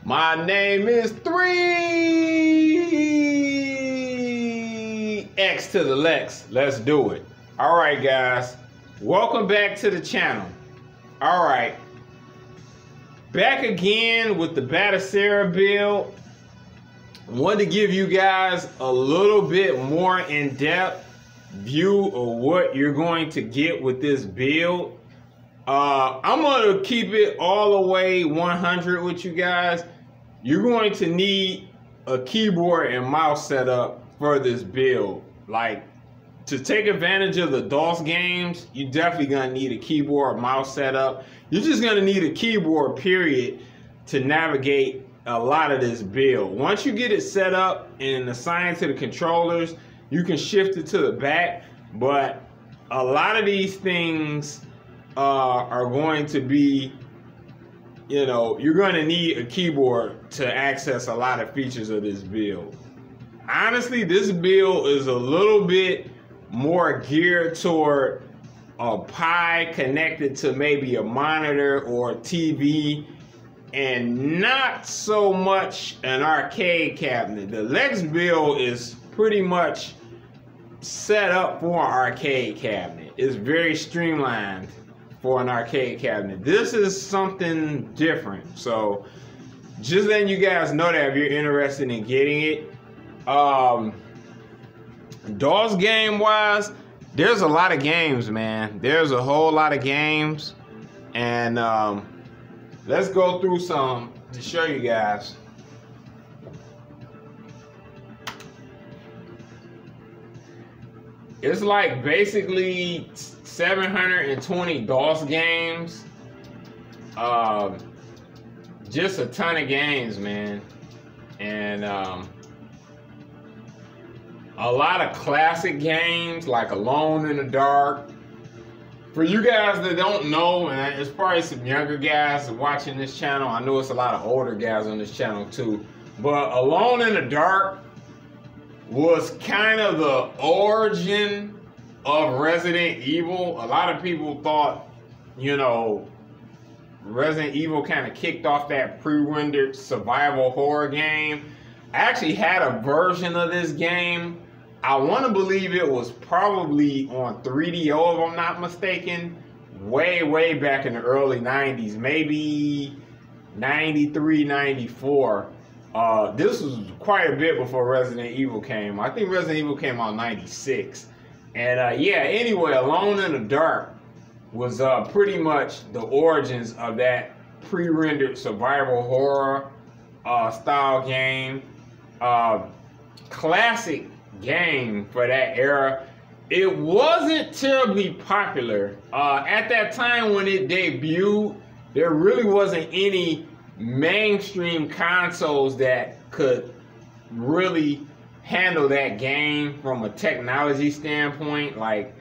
My name is 3X to the Lex. Let's do it. All right, guys. Welcome back to the channel. All right. Back again with the Batocera build. Wanted to give you guys a little bit more in-depth view of what you're going to get with this build. I'm going to keep it all the way 100 with you guys. You're going to need a keyboard and mouse setup for this build. Like, to take advantage of the DOS games, you're definitely going to need a keyboard, mouse setup. You're just going to need a keyboard, period, to navigate a lot of this build. Once you get it set up and assigned to the controllers, you can shift it to the back. But a lot of these things are going to be, you know, you're going to need a keyboard to access a lot of features of this build. Honestly, this build is a little bit more geared toward a Pi connected to maybe a monitor or a TV, and not so much an arcade cabinet. The Lex build is pretty much set up for an arcade cabinet. It's very streamlined for an arcade cabinet. This is something different. So just letting you guys know that if you're interested in getting it. DOS game wise, there's a lot of games, man. There's a whole lot of games. And let's go through some to show you guys. It's like basically 720 DOS games. Just a ton of games, man. And a lot of classic games like Alone in the Dark. For you guys that don't know, and it's probably some younger guys watching this channel. I know it's a lot of older guys on this channel too. But Alone in the Dark was kind of the origin of Resident Evil. A lot of people thought, you know, Resident Evil kind of kicked off that pre-rendered survival horror game. I actually had a version of this game. I want to believe it was probably on 3DO, if I'm not mistaken, way back in the early 90s, maybe 93, 94. This was quite a bit before Resident Evil came. I think Resident Evil came out in 96. And yeah, anyway, Alone in the Dark was pretty much the origins of that pre-rendered survival horror style game. Classic game for that era. It wasn't terribly popular. At that time when it debuted, there really wasn't any mainstream consoles that could really handle that game from a technology standpoint. Like,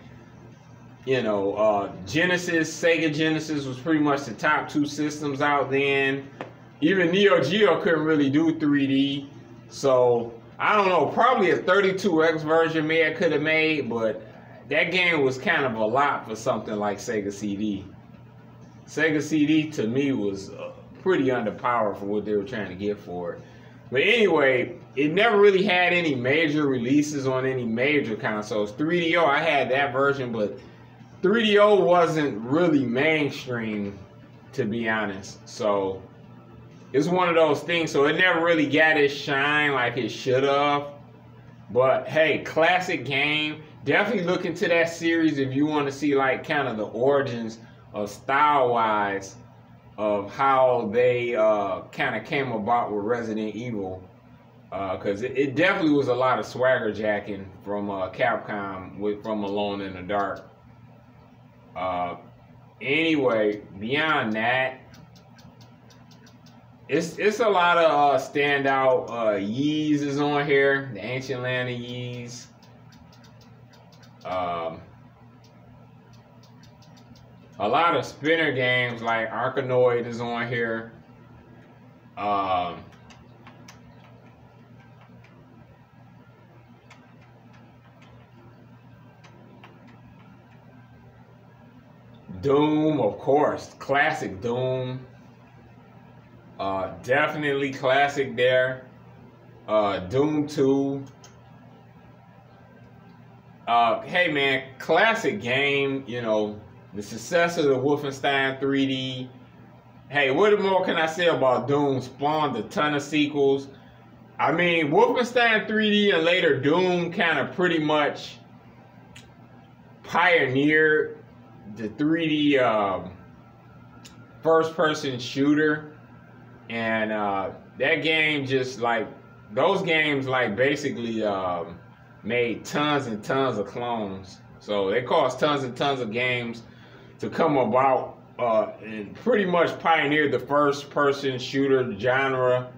you know, Genesis, Sega Genesis was pretty much the top two systems out then. Even Neo Geo couldn't really do 3D. So I don't know, probably a 32X version could have made, but that game was kind of a lot for something like Sega CD. Sega CD to me was pretty underpowered for what they were trying to get for it. But anyway, it never really had any major releases on any major consoles. 3DO, I had that version, but 3DO wasn't really mainstream, to be honest. So it's one of those things. So it never really got its shine like it should have. But hey, classic game. Definitely look into that series if you want to see like kind of the origins of style-wise of how they kind of came about with Resident Evil. Because it definitely was a lot of swagger jacking from Capcom from Alone in the Dark. Anyway, beyond that, it's a lot of standout. Ys is on here, the Ancient Land of Ys. A lot of spinner games like Arkanoid is on here. Doom, of course, classic Doom. Definitely classic there. Doom 2. Hey man, classic game, you know, the successor to Wolfenstein 3D. Hey, what more can I say about Doom? Spawned a ton of sequels. I mean, Wolfenstein 3D and later Doom kind of pretty much pioneered the 3D first-person shooter. And that game just like, those games like basically made tons and tons of clones. So it cost tons and tons of games to come about and pretty much pioneered the first-person shooter genre.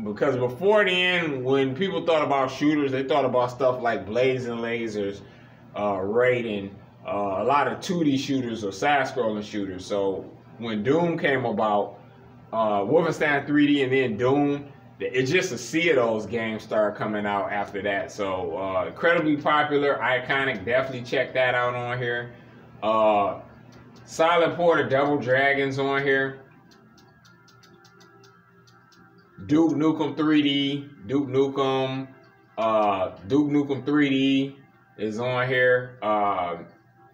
Because before then, when people thought about shooters, they thought about stuff like blazing lasers, raiding, a lot of 2D shooters or side-scrolling shooters. So when Doom came about, Wolfenstein 3D and then Doom, it's just a sea of those games started coming out after that. So incredibly popular, iconic. Definitely check that out on here. Silent Port of Double Dragons on here. Duke Nukem 3D, Duke Nukem 3D is on here.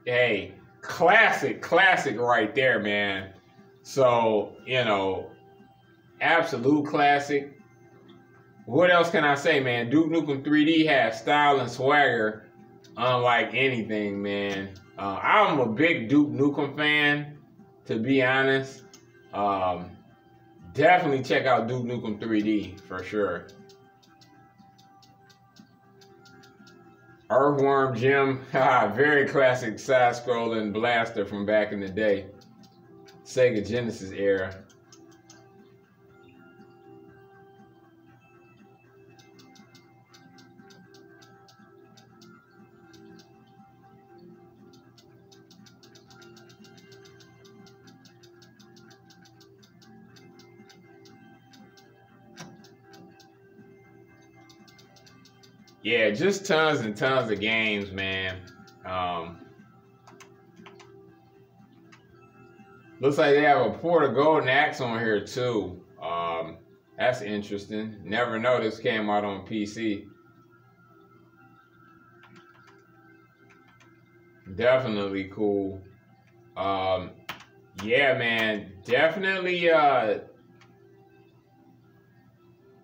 Hey, classic right there, man. So, you know, absolute classic. What else can I say, man? Duke Nukem 3D has style and swagger unlike anything, man. I'm a big Duke Nukem fan, to be honest. Definitely check out Duke Nukem 3D for sure. Earthworm Jim, very classic side-scrolling blaster from back in the day. Sega Genesis era. Yeah, just tons and tons of games, man. Looks like they have a Port of Golden Axe on here too. That's interesting. Never know this came out on PC. Definitely cool. Yeah, man. Definitely got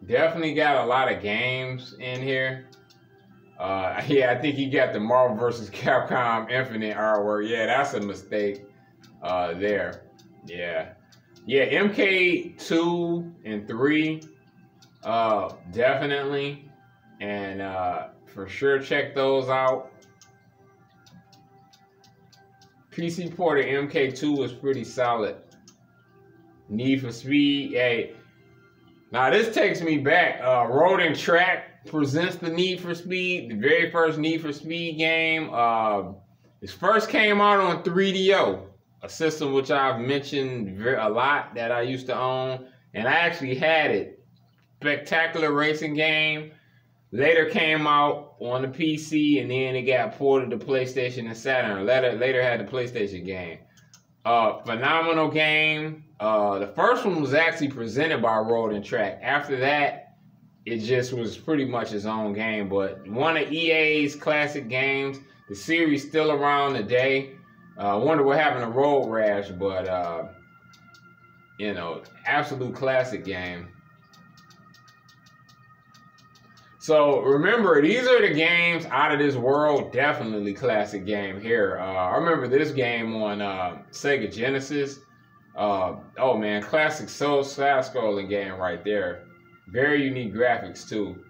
a lot of games in here. Yeah, I think you got the Marvel vs. Capcom Infinite artwork. Yeah, that's a mistake there. Yeah. Yeah, MK2 and 3, definitely. And for sure, check those out. PC port of MK2 was pretty solid. Need for Speed. Hey, now this takes me back. Road and Track presents the Need for Speed, the very first Need for Speed game. This first came out on 3DO, a system which I've mentioned a lot that I used to own, and I actually had it. Spectacular racing game. Later came out on the PC, and then it got ported to PlayStation and Saturn. Later had the PlayStation game. Phenomenal game. The first one was actually presented by Road and Track. After that, it just was pretty much its own game. But one of EA's classic games. The series still around today. I wonder what happened to Road Rash, but you know, absolute classic game. So remember, these are the games out of this world. Definitely classic game here. I remember this game on Sega Genesis. Oh man, classic soul side-scrolling game right there. Very unique graphics too.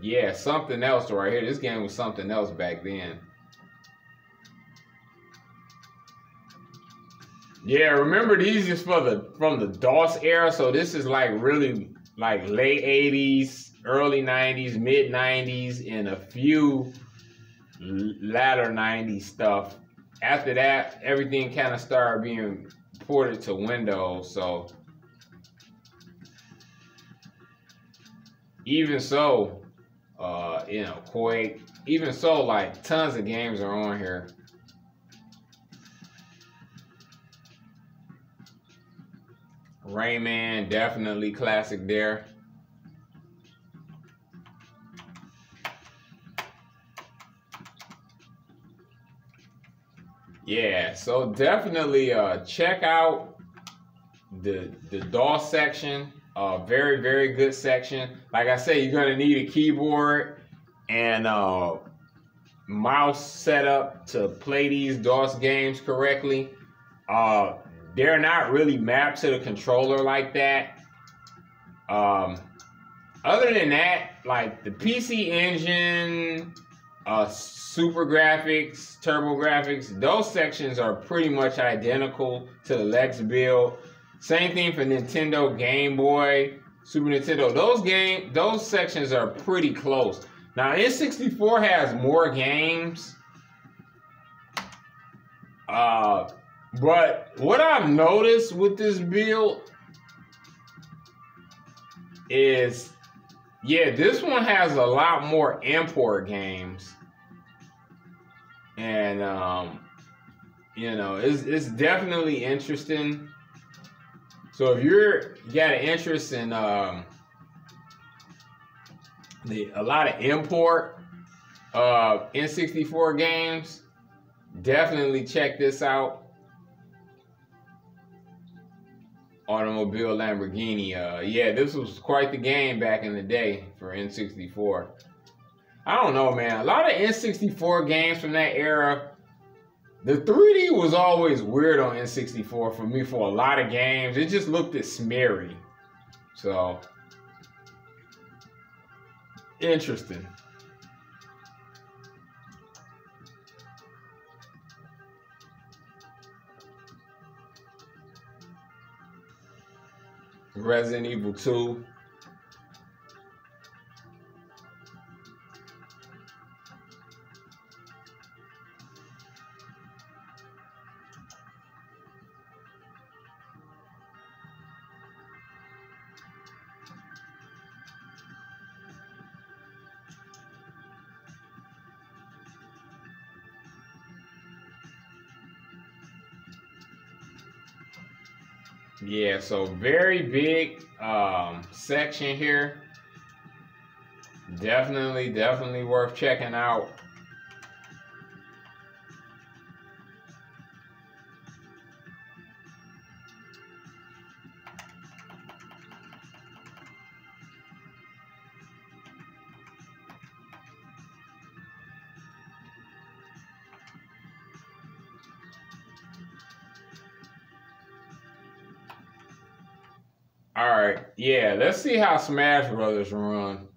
Yeah, something else right here. This game was something else back then. Yeah, remember these is from the DOS era. So this is like really like late 80s, early 90s, mid 90s, and a few latter 90s stuff. After that, everything kind of started being ported to Windows. So even so, you know, Quake, even so, like tons of games are on here. Rayman, definitely classic there. Yeah, so definitely check out the DOS section. Very, very good section. Like I said, you're gonna need a keyboard and mouse setup to play these DOS games correctly. They're not really mapped to the controller like that. Other than that, like the PC Engine, Super Graphics, Turbo Graphics, those sections are pretty much identical to the Lex build. Same thing for Nintendo, Game Boy, Super Nintendo. Those sections are pretty close. Now N64 has more games. But what I've noticed with this build is, yeah, this one has a lot more import games. And, you know, it's definitely interesting. So if you got an interest in a lot of import N64 games, definitely check this out. Automobile Lamborghini. Yeah, this was quite the game back in the day for N64. I don't know, man. A lot of N64 games from that era, the 3D was always weird on N64 for me for a lot of games. It just looked smeary. So, interesting. Resident Evil 2. Yeah, so very big section here. Definitely worth checking out. All right, yeah, let's see how Smash Brothers run.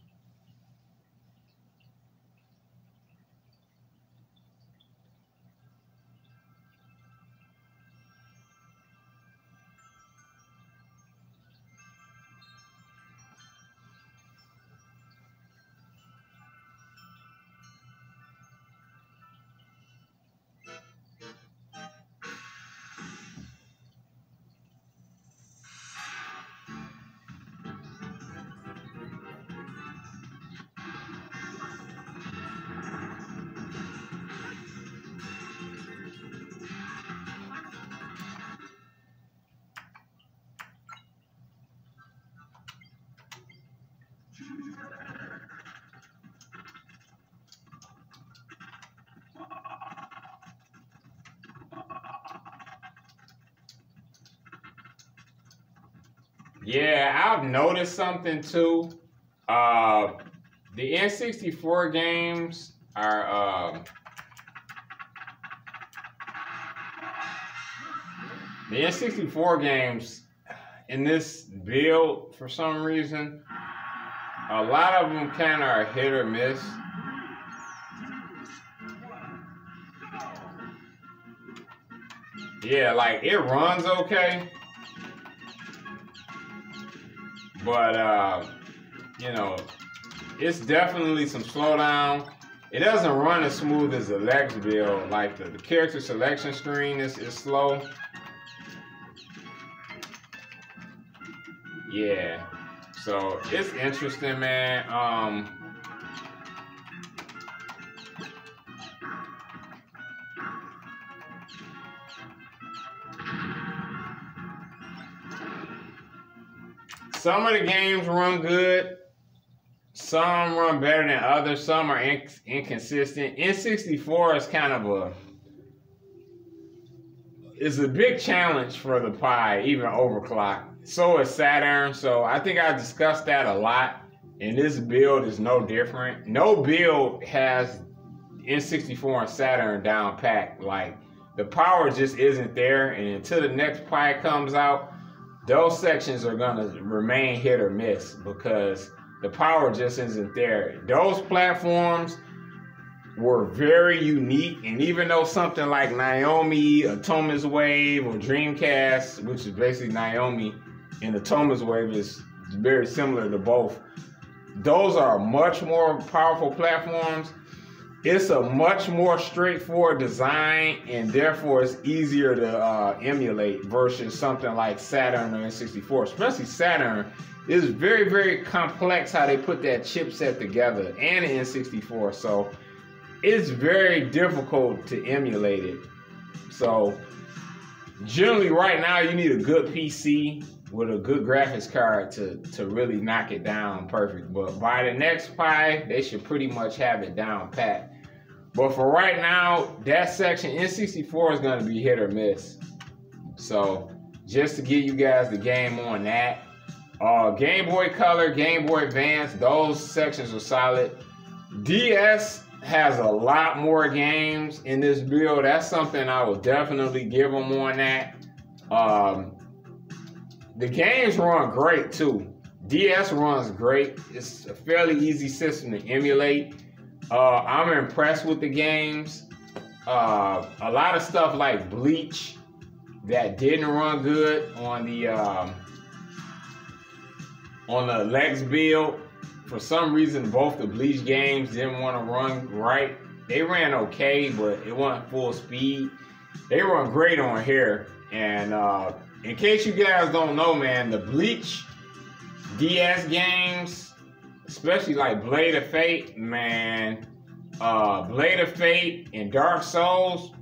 Yeah, I've noticed something too. The N64 games are the N64 games in this build, for some reason, a lot of them kind of are hit or miss. Yeah, like it runs okay, but you know, it's definitely some slowdown. It doesn't run as smooth as the Lex build. Like the character selection screen is slow. Yeah, so it's interesting, man. Some of the games run good. Some run better than others. Some are inconsistent. N64 is kind of it's a big challenge for the Pi, even overclock. So is Saturn. So I think I discussed that a lot. And this build is no different. No build has N64 and Saturn down packed. Like, the power just isn't there. And until the next Pi comes out, those sections are gonna remain hit or miss because the power just isn't there. Those platforms were very unique, and even though something like Naomi, Atomic Wave, or Dreamcast, which is basically Naomi, and Atomic Wave is very similar to both, those are much more powerful platforms. It's a much more straightforward design, and therefore it's easier to emulate versus something like Saturn or N64. Especially Saturn is very, very complex how they put that chipset together, and the N64. So it's very difficult to emulate it. So generally right now you need a good PC with a good graphics card to really knock it down perfect. But by the next Pi, they should pretty much have it down pat. But for right now, that section, N64 is going to be hit or miss. So just to give you guys the game on that. Game Boy Color, Game Boy Advance, those sections are solid. DS has a lot more games in this build. That's something I will definitely give them on that. The games run great too. DS runs great. It's a fairly easy system to emulate. I'm impressed with the games. A lot of stuff like Bleach that didn't run good on the Lex build. For some reason, both the Bleach games didn't want to run right. They ran okay, but it wasn't full speed. They run great on here. And in case you guys don't know, man, the Bleach DS games, especially like Blade of Fate, man, Blade of Fate and Dark Souls,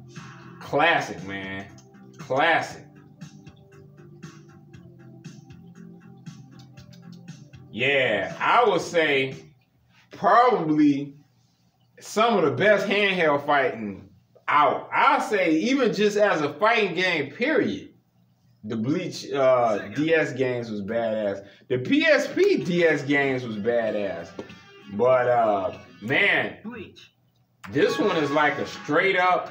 classic, man, classic. Yeah, I would say probably some of the best handheld fighting out. I'll say even just as a fighting game, period, the Bleach DS games was badass. The PSP DS games was badass. But man, this one is like a straight up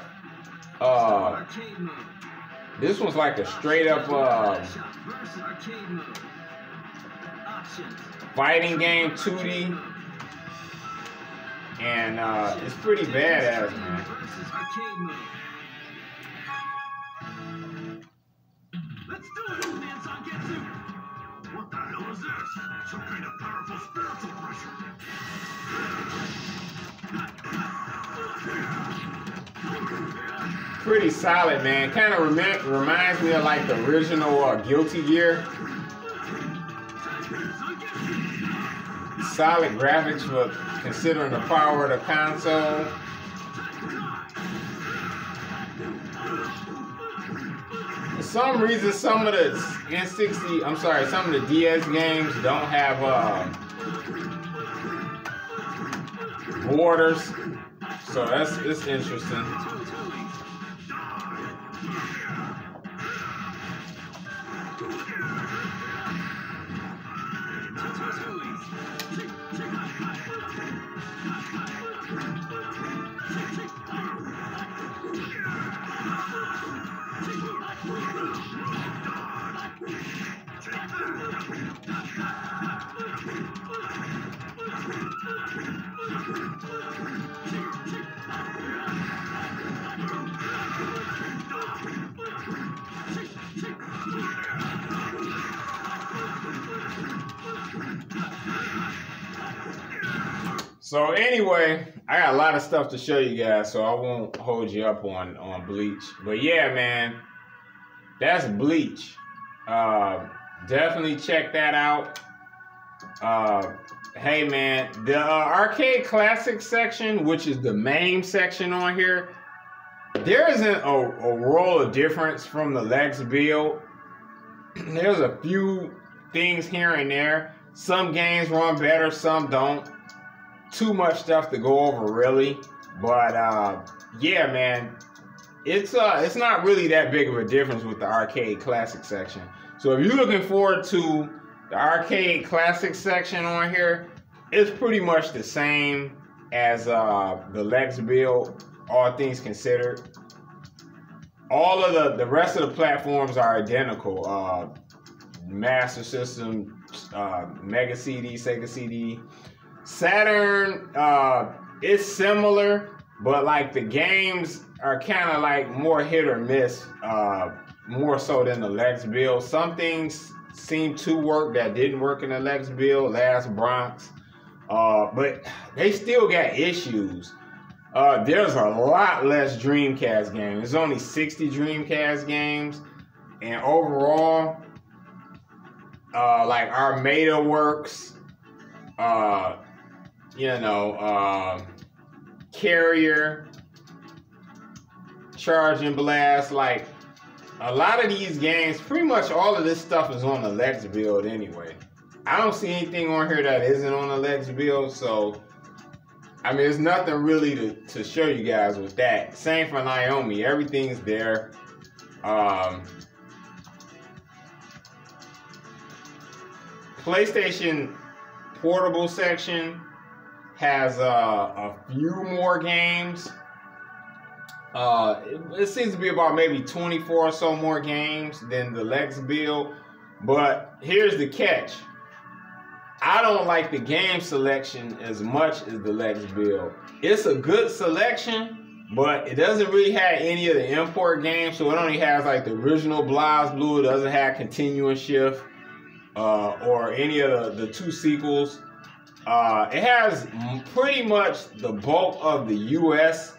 this one's like a straight up fighting game, 2D, and it's pretty badass, man. Let's do it, what the hell is this? Some kind of powerful spiritual pressure. Pretty solid, man. Kind of reminds me of like the original Guilty Gear. Solid graphics for considering the power of the console. For some reason, some of the some of the DS games don't have borders, so it's interesting. So anyway, I got a lot of stuff to show you guys, so I won't hold you up on Bleach. But yeah, man, that's Bleach. Definitely check that out. Hey man, the arcade classic section, which is the main section on here, there isn't a world of difference from the Lex build. There's a few things here and there. Some games run better, some don't. Too much stuff to go over, really. But yeah, man, it's not really that big of a difference with the arcade classic section. So if you're looking forward to the arcade classic section on here, it's pretty much the same as the Lex build, all things considered. All of the rest of the platforms are identical. Master System, Mega CD, Sega CD. Saturn is similar, but like the games are kind of like more hit or miss, more so than the Lex build. Some things seem to work that didn't work in the Lex build, Last Bronx, but they still got issues. There's a lot less Dreamcast games. There's only 60 Dreamcast games, and overall, like Armada works, Carrier, Charge and Blast, like a lot of these games, pretty much all of this stuff is on the Lex build anyway. I don't see anything on here that isn't on the Lex build, so I mean, there's nothing really to show you guys with that. Same for Naomi, everything's there. PlayStation Portable section has a few more games. It seems to be about maybe 24 or so more games than the Lex build. But here's the catch. I don't like the game selection as much as the Lex build. It's a good selection, but it doesn't really have any of the import games. So it only has like the original BlazBlue. It doesn't have Continuous Shift or any of the two sequels. It has pretty much the bulk of the US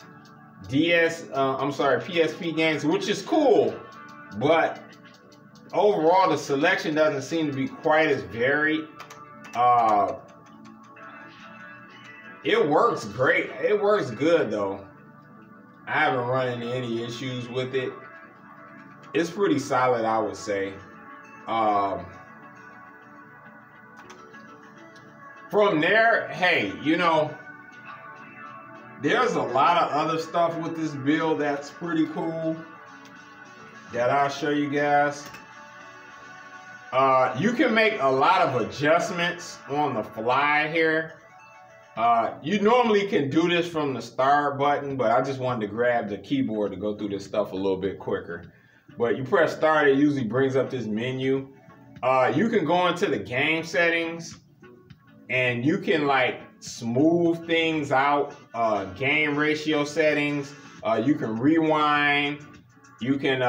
PSP games, which is cool, but overall the selection doesn't seem to be quite as varied. It works great. It works good though. I haven't run into any issues with it. It's pretty solid, I would say. From there, hey, there's a lot of other stuff with this build that's pretty cool that I'll show you guys. You can make a lot of adjustments on the fly here. You normally can do this from the start button, but I just wanted to grab the keyboard to go through this stuff a little bit quicker. But you press start, it usually brings up this menu. You can go into the game settings and you can like smooth things out, game ratio settings. You can rewind. You can,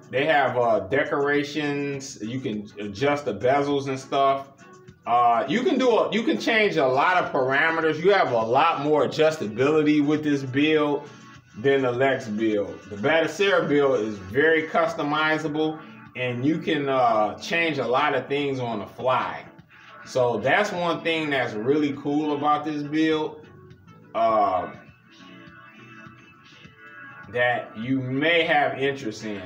they have decorations. You can adjust the bezels and stuff. You can change a lot of parameters. You have a lot more adjustability with this build than the Lex build. The Batocera build is very customizable, and you can change a lot of things on the fly. So that's one thing that's really cool about this build. That you may have interest in.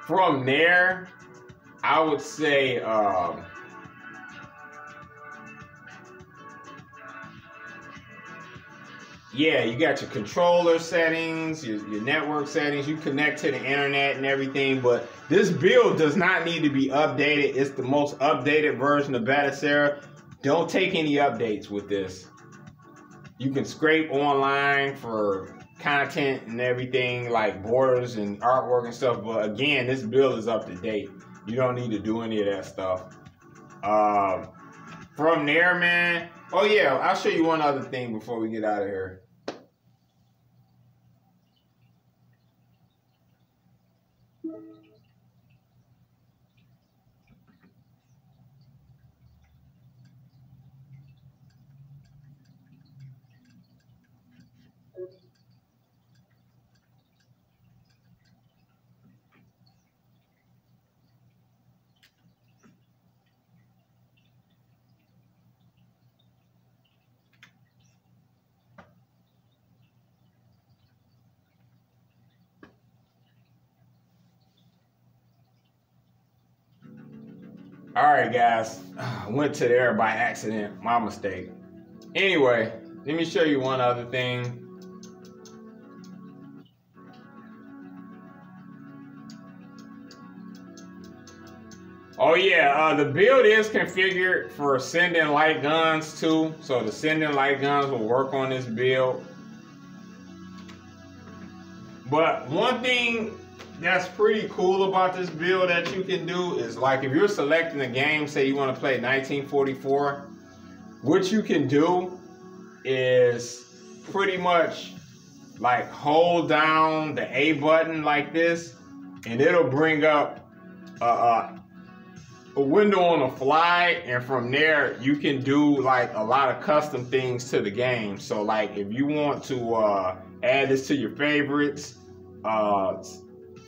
From there, I would say yeah, you got your controller settings, your network settings, you connect to the internet and everything, but this build does not need to be updated. It's the most updated version of Batocera. Don't take any updates with this. You can scrape online for content and everything, like borders and artwork and stuff, but again, this build is up to date. You don't need to do any of that stuff. From there, man, oh yeah, I'll show you one other thing before we get out of here. All right, guys. I went to there by accident. My mistake. Anyway, let me show you one other thing. Oh yeah, the build is configured for sending light guns too. So the sending light guns will work on this build. But one thing that's pretty cool about this build that you can do is, like, if you're selecting a game, say you want to play 1944, what you can do is pretty much like hold down the A button like this, and it'll bring up a window on the fly, and from there you can do like a lot of custom things to the game. So like if you want to add this to your favorites,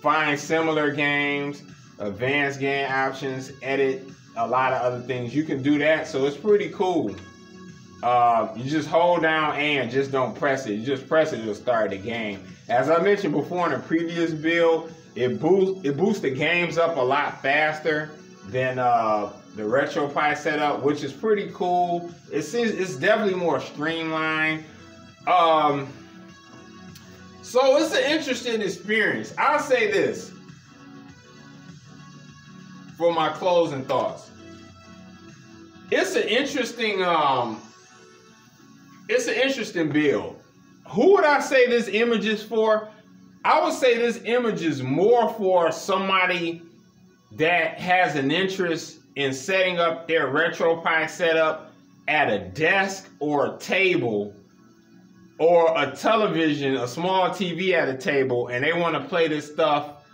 find similar games, advanced game options, edit a lot of other things, you can do that. So it's pretty cool. You just hold down A and just don't press it. You just press it, it'll start the game. As I mentioned before in a previous build, it boosts the games up a lot faster than the RetroPie setup, which is pretty cool. It's definitely more streamlined. So it's an interesting experience. I'll say this for my closing thoughts. It's an interesting build. Who would I say this image is for? I would say this image is more for somebody that has an interest in setting up their RetroPie setup at a desk or a table, or a television, a small TV at a table, and they want to play this stuff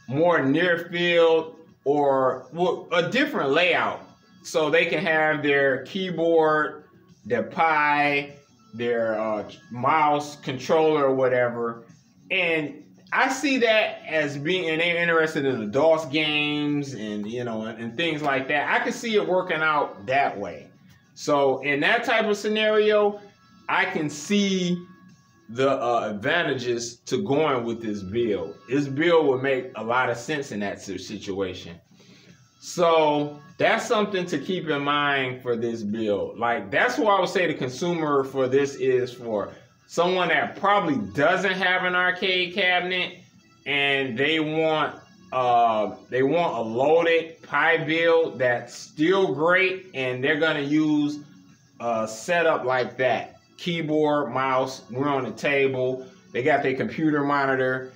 more near field or a different layout, so they can have their keyboard, their Pi, their mouse controller or whatever. And I see that as being, and they're interested in adult games and, you know, and things like that. I could see it working out that way. So in that type of scenario, I can see the advantages to going with this build. This build would make a lot of sense in that situation. So that's something to keep in mind for this build. Like, that's what I would say the consumer for this is for someone that probably doesn't have an arcade cabinet and they want a loaded Pi build that's still great, and they're gonna use a setup like that. Keyboard, mouse, we're on the table, they got their computer monitor,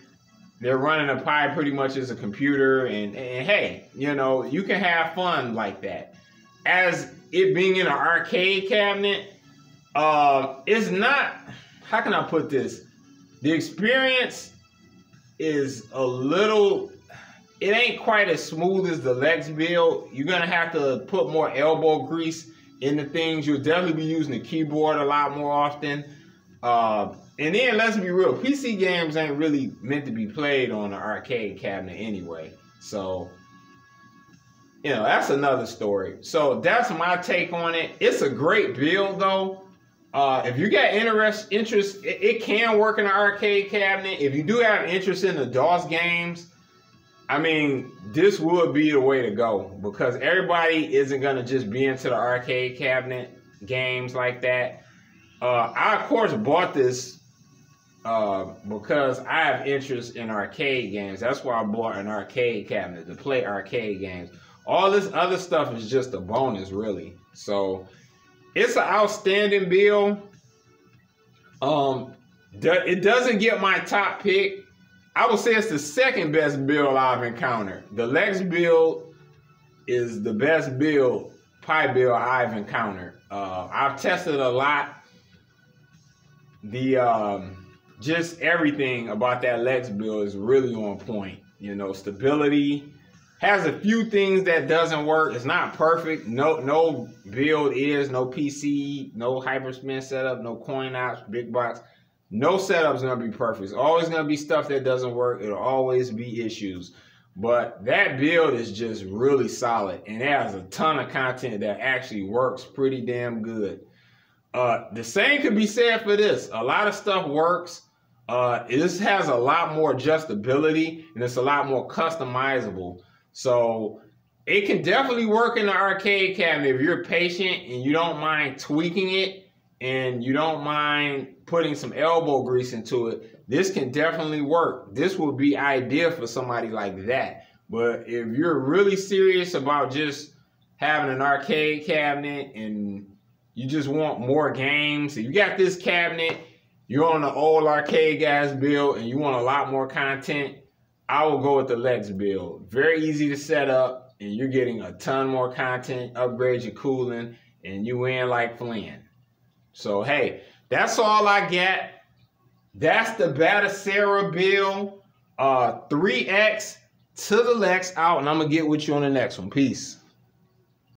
they're running a Pi pretty much as a computer, and hey, you know, you can have fun like that. As it being in an arcade cabinet, it's not, how can I put this? The experience is a little, it ain't quite as smooth as the Lex build. You're gonna have to put more elbow grease in the things. You'll definitely be using the keyboard a lot more often. And then let's be real, PC games ain't really meant to be played on an arcade cabinet anyway. So, you know, that's another story. So that's my take on it. It's a great build though. If you got interest, it can work in an arcade cabinet. If you do have interest in the DOS games, I mean, this would be the way to go, because everybody isn't gonna just be into the arcade cabinet games like that. I of course bought this because I have interest in arcade games. That's why I bought an arcade cabinet, to play arcade games. All this other stuff is just a bonus, really. So it's an outstanding build. It doesn't get my top pick. I would say it's the second best build I've encountered. The Lex build is the best build, Pi build I've encountered. I've tested a lot. Just everything about that Lex build is really on point. You know, stability, has a few things that doesn't work. It's not perfect. No build is, no PC, no hyperspin setup, no coin ops, big box. No setup's gonna be perfect. It's always gonna be stuff that doesn't work. It'll always be issues. But that build is just really solid, and it has a ton of content that actually works pretty damn good. The same could be said for this. A lot of stuff works. This has a lot more adjustability, and it's a lot more customizable. So It can definitely work in the arcade cabinet if you're patient and you don't mind tweaking it and you don't mind putting some elbow grease into it. This can definitely work. This would be ideal for somebody like that. But if you're really serious about just having an arcade cabinet and you just want more games, if you got this cabinet, you're on the old arcade guys build and you want a lot more content, I will go with the Lex build. Very easy to set up. And you're getting a ton more content, upgrade your cooling, and you win like Flynn. So, hey, that's all I got. That's the Batocera build. 3X to the Lex out, and I'm going to get with you on the next one. Peace.